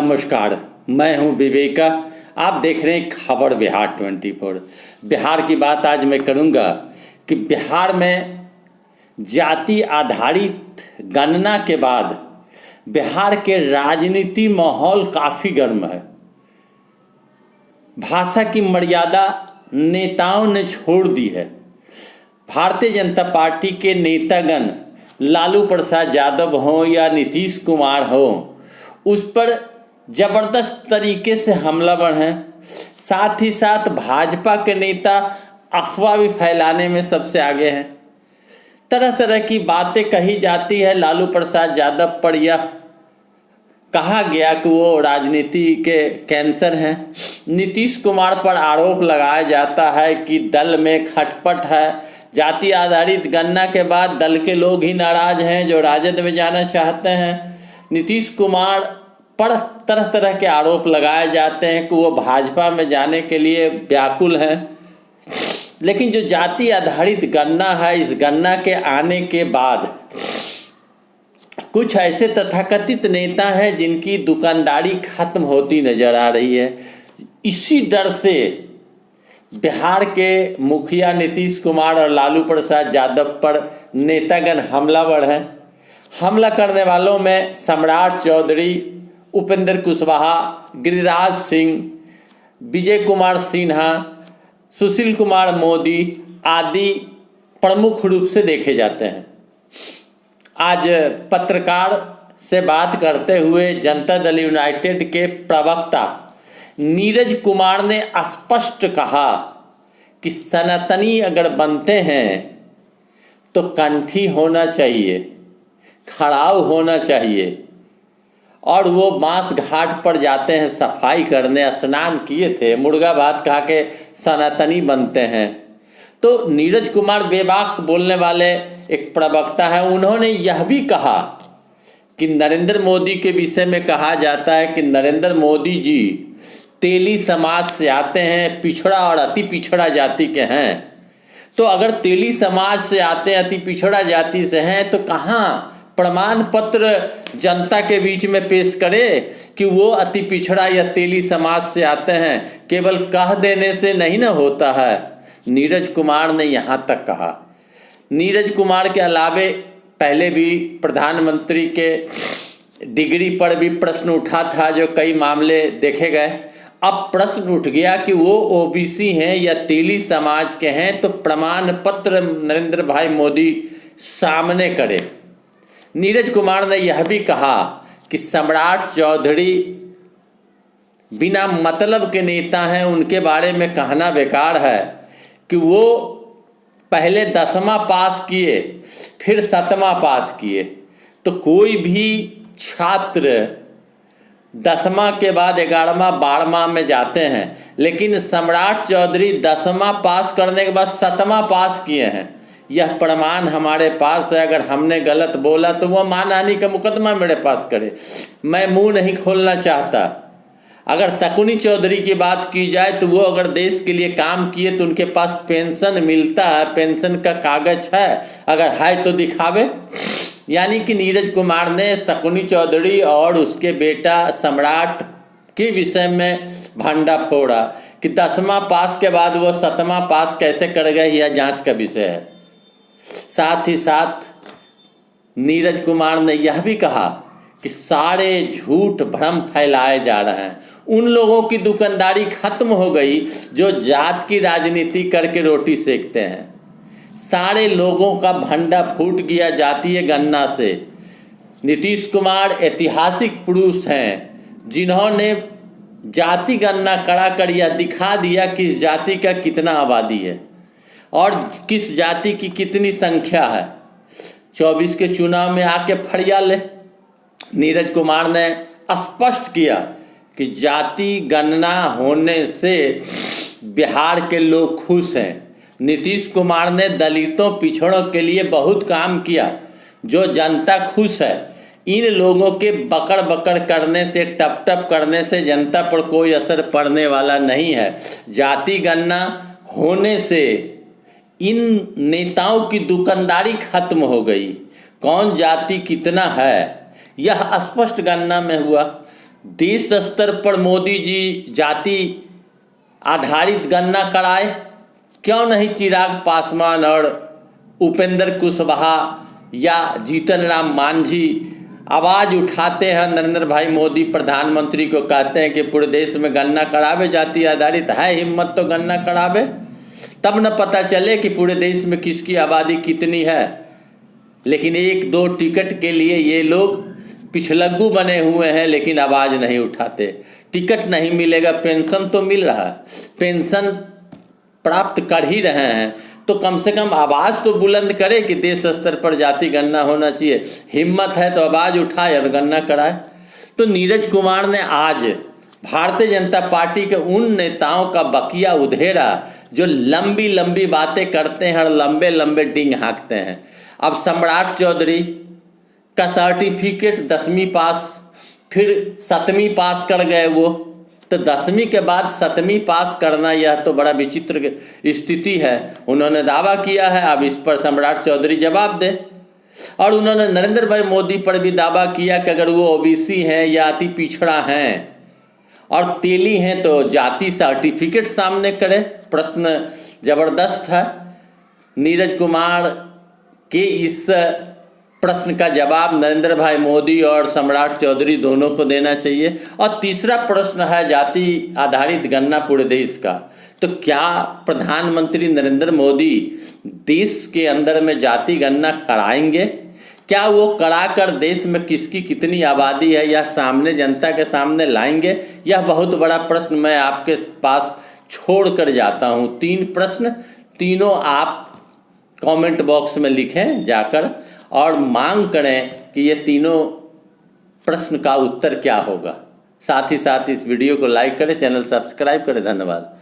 नमस्कार, मैं हूं विवेका। आप देख रहे हैं खबर बिहार 24। बिहार की बात आज मैं करूंगा कि बिहार में जाति आधारित गणना के बाद बिहार के राजनीति माहौल काफ़ी गर्म है। भाषा की मर्यादा नेताओं ने छोड़ दी है। भारतीय जनता पार्टी के नेतागण लालू प्रसाद यादव हों या नीतीश कुमार हों, उस पर जबरदस्त तरीके से हमलावर हैं। साथ ही साथ भाजपा के नेता अफवाह भी फैलाने में सबसे आगे हैं। तरह तरह की बातें कही जाती है। लालू प्रसाद यादव पर यह कहा गया कि वो राजनीति के कैंसर हैं। नीतीश कुमार पर आरोप लगाया जाता है कि दल में खटपट है। जाति आधारित गणना के बाद दल के लोग ही नाराज हैं जो राजद में जाना चाहते हैं। नीतीश कुमार पर तरह तरह के आरोप लगाए जाते हैं कि वो भाजपा में जाने के लिए व्याकुल हैं। लेकिन जो जाति आधारित गणना है, इस गणना के आने के बाद कुछ ऐसे तथाकथित नेता हैं जिनकी दुकानदारी खत्म होती नजर आ रही है। इसी डर से बिहार के मुखिया नीतीश कुमार और लालू प्रसाद यादव पर नेतागण हमलावर हैं। हमला करने वालों में सम्राट चौधरी, उपेंद्र कुशवाहा, गिरिराज सिंह, विजय कुमार सिन्हा, सुशील कुमार मोदी आदि प्रमुख रूप से देखे जाते हैं। आज पत्रकार से बात करते हुए जनता दल यूनाइटेड के प्रवक्ता नीरज कुमार ने स्पष्ट कहा कि सनातनी अगर बनते हैं तो कंठी होना चाहिए, खड़ाऊ होना चाहिए, और वो बांस घाट पर जाते हैं सफाई करने। स्नान किए थे, मुर्गा भात खा के सनातनी बनते हैं। तो नीरज कुमार बेबाक बोलने वाले एक प्रवक्ता हैं। उन्होंने यह भी कहा कि नरेंद्र मोदी के विषय में कहा जाता है कि नरेंद्र मोदी जी तेली समाज से आते हैं, पिछड़ा और अति पिछड़ा जाति के हैं। तो अगर तेली समाज से आते हैं, अति पिछड़ा जाति से हैं, तो कहाँ प्रमाण पत्र जनता के बीच में पेश करे कि वो अति पिछड़ा या तेली समाज से आते हैं। केवल कह देने से नहीं ना होता है। नीरज कुमार ने यहाँ तक कहा। नीरज कुमार के अलावे पहले भी प्रधानमंत्री के डिग्री पर भी प्रश्न उठा था, जो कई मामले देखे गए। अब प्रश्न उठ गया कि वो ओबीसी हैं या तेली समाज के हैं, तो प्रमाण पत्र नरेंद्र भाई मोदी सामने करे। नीरज कुमार ने यह भी कहा कि सम्राट चौधरी बिना मतलब के नेता हैं। उनके बारे में कहना बेकार है कि वो पहले 10वां पास किए, फिर 7वां पास किए। तो कोई भी छात्र 10वां के बाद 11वां 12वां में जाते हैं, लेकिन सम्राट चौधरी 10वां पास करने के बाद 7वां पास किए हैं। यह प्रमाण हमारे पास है। अगर हमने गलत बोला तो वह मानहानि का मुकदमा मेरे पास करे। मैं मुंह नहीं खोलना चाहता। अगर शकुनी चौधरी की बात की जाए तो वो अगर देश के लिए काम किए तो उनके पास पेंशन मिलता है, पेंशन का कागज है, अगर है तो दिखावे। यानी कि नीरज कुमार ने शकुनी चौधरी और उसके बेटा सम्राट के विषय में भंडा फोड़ा कि 10वां पास के बाद वो 7वां पास कैसे कर गए, यह जांच का विषय है। साथ ही साथ नीरज कुमार ने यह भी कहा कि सारे झूठ भ्रम फैलाए जा रहे हैं। उन लोगों की दुकानदारी खत्म हो गई जो जात की राजनीति करके रोटी सेकते हैं। सारे लोगों का भंडा फूट गया जातीय गणना से। नीतीश कुमार ऐतिहासिक पुरुष हैं जिन्होंने जाति गणना करा कर यह दिखा दिया कि इस जाति का कितना आबादी है और किस जाति की कितनी संख्या है। 24 के चुनाव में आके फरिया ले। नीरज कुमार ने स्पष्ट किया कि जाति गणना होने से बिहार के लोग खुश हैं। नीतीश कुमार ने दलितों पिछड़ों के लिए बहुत काम किया, जो जनता खुश है। इन लोगों के बकड़ बकड़ करने से, टप टप करने से जनता पर कोई असर पड़ने वाला नहीं है। जाति गणना होने से इन नेताओं की दुकानदारी खत्म हो गई। कौन जाति कितना है यह स्पष्ट गणना में हुआ। देश स्तर पर मोदी जी जाति आधारित गणना कराए? क्यों नहीं चिराग पासवान और उपेंद्र कुशवाहा या जीतन राम मांझी आवाज़ उठाते हैं, नरेंद्र भाई मोदी प्रधानमंत्री को कहते हैं कि पूरे देश में गणना करावे, जाति आधारित है हिम्मत तो गणना करावे, तब न पता चले कि पूरे देश में किसकी आबादी कितनी है। लेकिन 1-2 टिकट के लिए ये लोग पिछलग्गू बने हुए हैं, लेकिन आवाज़ नहीं उठाते। टिकट नहीं मिलेगा, पेंशन तो मिल रहा है, पेंशन प्राप्त कर ही रहे हैं, तो कम से कम आवाज़ तो बुलंद करे कि देश स्तर पर जाति गणना होना चाहिए। हिम्मत है तो आवाज़ उठाए और गणना कराए। तो नीरज कुमार ने आज भारतीय जनता पार्टी के उन नेताओं का बकिया उधेड़ा जो लंबी लंबी बातें करते हैं और लंबे लंबे डिंग हाँकते हैं। अब सम्राट चौधरी का सर्टिफिकेट 10वीं पास, फिर 7वीं पास कर गए वो, तो 10वीं के बाद 7वीं पास करना यह तो बड़ा विचित्र स्थिति है। उन्होंने दावा किया है, अब इस पर सम्राट चौधरी जवाब दे। और उन्होंने नरेंद्र भाई मोदी पर भी दावा किया कि अगर वो ओबीसी हैं या अति पिछड़ा हैं और तेली हैं तो जाति सर्टिफिकेट सामने करे। प्रश्न जबरदस्त है। नीरज कुमार के इस प्रश्न का जवाब नरेंद्र भाई मोदी और सम्राट चौधरी दोनों को देना चाहिए। और तीसरा प्रश्न है जाति आधारित गणना पूरे देश का। तो क्या प्रधानमंत्री नरेंद्र मोदी देश के अंदर में जाति गणना कराएंगे? क्या वो कराकर देश में किसकी कितनी आबादी है या सामने जनता के सामने लाएंगे? यह बहुत बड़ा प्रश्न मैं आपके पास छोड़ कर जाता हूँ। 3 प्रश्न, तीनों आप कमेंट बॉक्स में लिखें जाकर और मांग करें कि ये तीनों प्रश्न का उत्तर क्या होगा। साथ ही साथ इस वीडियो को लाइक करें, चैनल सब्सक्राइब करें। धन्यवाद।